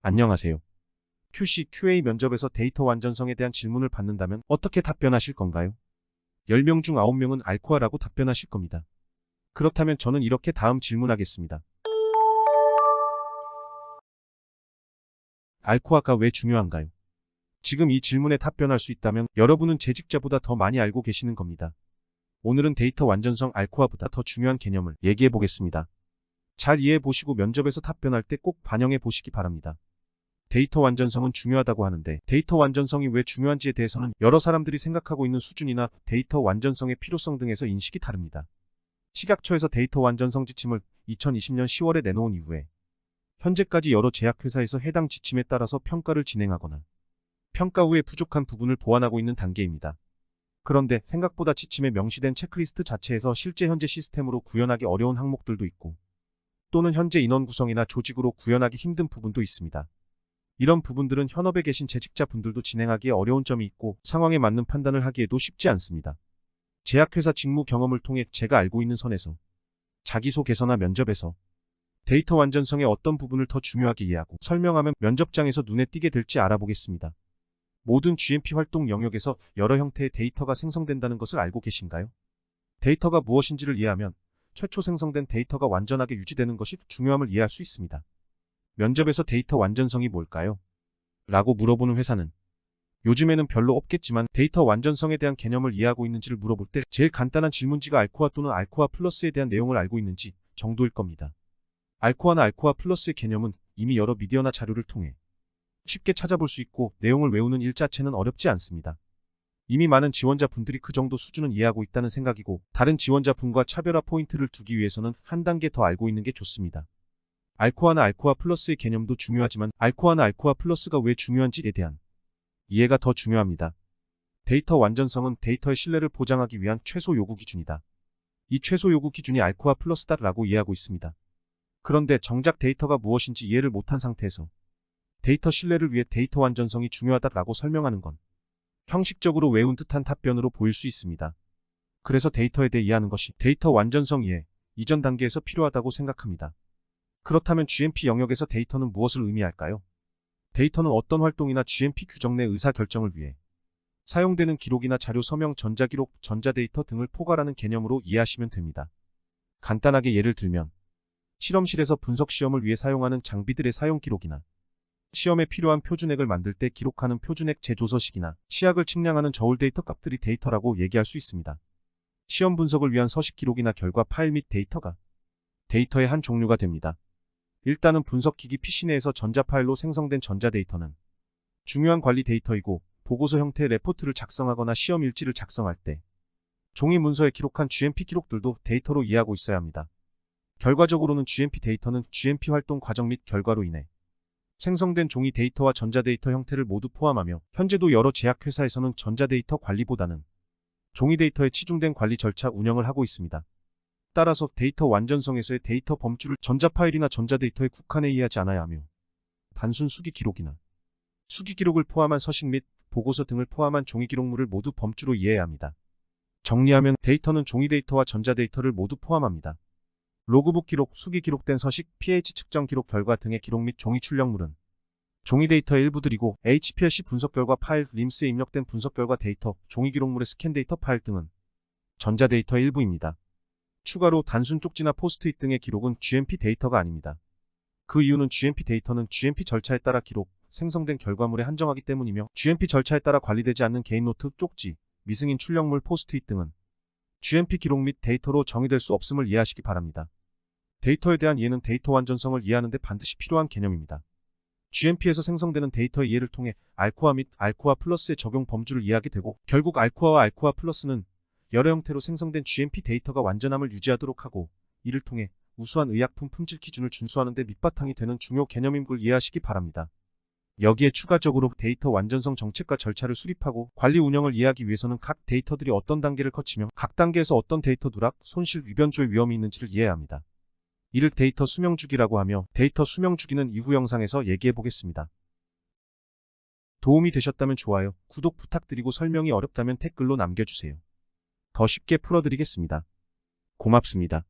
안녕하세요. QC, QA 면접에서 데이터 완전성에 대한 질문을 받는다면 어떻게 답변하실 건가요? 10명 중 9명은 알코아라고 답변하실 겁니다. 그렇다면 저는 이렇게 다음 질문하겠습니다. 알코아가 왜 중요한가요? 지금 이 질문에 답변할 수 있다면 여러분은 재직자보다 더 많이 알고 계시는 겁니다. 오늘은 데이터 완전성 알코아보다 더 중요한 개념을 얘기해 보겠습니다. 잘 이해해 보시고 면접에서 답변할 때 꼭 반영해 보시기 바랍니다. 데이터 완전성은 중요하다고 하는데 데이터 완전성이 왜 중요한지에 대해서는 여러 사람들이 생각하고 있는 수준이나 데이터 완전성의 필요성 등에서 인식이 다릅니다. 식약처에서 데이터 완전성 지침을 2020년 10월에 내놓은 이후에 현재까지 여러 제약회사에서 해당 지침에 따라서 평가를 진행하거나 평가 후에 부족한 부분을 보완하고 있는 단계입니다. 그런데 생각보다 지침에 명시된 체크리스트 자체에서 실제 현재 시스템으로 구현하기 어려운 항목들도 있고 또는 현재 인원 구성이나 조직으로 구현하기 힘든 부분도 있습니다. 이런 부분들은 현업에 계신 재직자분들도 진행하기에 어려운 점이 있고 상황에 맞는 판단을 하기에도 쉽지 않습니다. 제약회사 직무 경험을 통해 제가 알고 있는 선에서 자기소개서나 면접에서 데이터 완전성의 어떤 부분을 더 중요하게 이해하고 설명하면 면접장에서 눈에 띄게 될지 알아보겠습니다. 모든 GMP 활동 영역에서 여러 형태의 데이터가 생성된다는 것을 알고 계신가요? 데이터가 무엇인지를 이해하면 최초 생성된 데이터가 완전하게 유지되는 것이 중요함을 이해할 수 있습니다. 면접에서 데이터 완전성이 뭘까요? 라고 물어보는 회사는 요즘에는 별로 없겠지만 데이터 완전성에 대한 개념을 이해하고 있는지를 물어볼 때 제일 간단한 질문지가 알코아 또는 알코아 플러스에 대한 내용을 알고 있는지 정도일 겁니다. 알코아나 알코아 플러스의 개념은 이미 여러 미디어나 자료를 통해 쉽게 찾아볼 수 있고 내용을 외우는 일 자체는 어렵지 않습니다. 이미 많은 지원자분들이 그 정도 수준은 이해하고 있다는 생각이고 다른 지원자분과 차별화 포인트를 두기 위해서는 한 단계 더 알고 있는 게 좋습니다. 알코아나 알코아 플러스의 개념도 중요하지만 알코아나 알코아 플러스가 왜 중요한지에 대한 이해가 더 중요합니다. 데이터 완전성은 데이터의 신뢰를 보장하기 위한 최소 요구 기준이다. 이 최소 요구 기준이 알코아 플러스다라고 이해하고 있습니다. 그런데 정작 데이터가 무엇인지 이해를 못한 상태에서 데이터 신뢰를 위해 데이터 완전성이 중요하다라고 설명하는 건 형식적으로 외운 듯한 답변으로 보일 수 있습니다. 그래서 데이터에 대해 이해하는 것이 데이터 완전성 이해 이전 단계에서 필요하다고 생각합니다. 그렇다면 GMP 영역에서 데이터는 무엇을 의미할까요? 데이터는 어떤 활동이나 GMP 규정 내 의사결정을 위해 사용되는 기록이나 자료 서명, 전자기록, 전자데이터 등을 포괄하는 개념으로 이해하시면 됩니다. 간단하게 예를 들면 실험실에서 분석 시험을 위해 사용하는 장비들의 사용 기록이나 시험에 필요한 표준액을 만들 때 기록하는 표준액 제조서식이나 시약을 측량하는 저울 데이터 값들이 데이터라고 얘기할 수 있습니다. 시험 분석을 위한 서식 기록이나 결과 파일 및 데이터가 데이터의 한 종류가 됩니다. 일단은 분석기기 PC 내에서 전자파일로 생성된 전자데이터는 중요한 관리 데이터이고 보고서 형태의 레포트를 작성하거나 시험 일지를 작성할 때 종이 문서에 기록한 GMP 기록들도 데이터로 이해하고 있어야 합니다. 결과적으로는 GMP 데이터는 GMP 활동 과정 및 결과로 인해 생성된 종이 데이터와 전자데이터 형태를 모두 포함하며 현재도 여러 제약회사에서는 전자데이터 관리보다는 종이 데이터에 치중된 관리 절차 운영을 하고 있습니다. 따라서 데이터 완전성에서의 데이터 범주를 전자파일이나 전자데이터에 국한해 이해하지 않아야 하며 단순 수기 기록이나 수기 기록을 포함한 서식 및 보고서 등을 포함한 종이 기록물을 모두 범주로 이해해야 합니다. 정리하면 데이터는 종이 데이터와 전자데이터를 모두 포함합니다. 로그북 기록, 수기 기록된 서식, pH 측정 기록 결과 등의 기록 및 종이 출력물은 종이 데이터의 일부들이고 HPLC 분석 결과 파일, 림스에 입력된 분석 결과 데이터, 종이 기록물의 스캔 데이터 파일 등은 전자데이터의 일부입니다. 추가로 단순 쪽지나 포스트잇 등의 기록은 GMP 데이터가 아닙니다. 그 이유는 GMP 데이터는 GMP 절차에 따라 기록, 생성된 결과물에 한정하기 때문이며 GMP 절차에 따라 관리되지 않는 개인 노트, 쪽지, 미승인 출력물, 포스트잇 등은 GMP 기록 및 데이터로 정의될 수 없음을 이해하시기 바랍니다. 데이터에 대한 이해는 데이터 완전성을 이해하는 데 반드시 필요한 개념입니다. GMP에서 생성되는 데이터의 이해를 통해 알코아 및 알코아 플러스의 적용 범주를 이해하게 되고 결국 알코아와 알코아 플러스는 여러 형태로 생성된 GMP 데이터가 완전함을 유지하도록 하고 이를 통해 우수한 의약품 품질 기준을 준수하는 데 밑바탕이 되는 중요 개념인 걸 이해하시기 바랍니다. 여기에 추가적으로 데이터 완전성 정책과 절차를 수립하고 관리 운영을 이해하기 위해서는 각 데이터들이 어떤 단계를 거치며 각 단계에서 어떤 데이터 누락, 손실, 위변조의 위험이 있는지를 이해해야 합니다. 이를 데이터 수명주기라고 하며 데이터 수명주기는 이후 영상에서 얘기해 보겠습니다. 도움이 되셨다면 좋아요, 구독 부탁드리고 설명이 어렵다면 댓글로 남겨주세요. 더 쉽게 풀어드리겠습니다. 고맙습니다.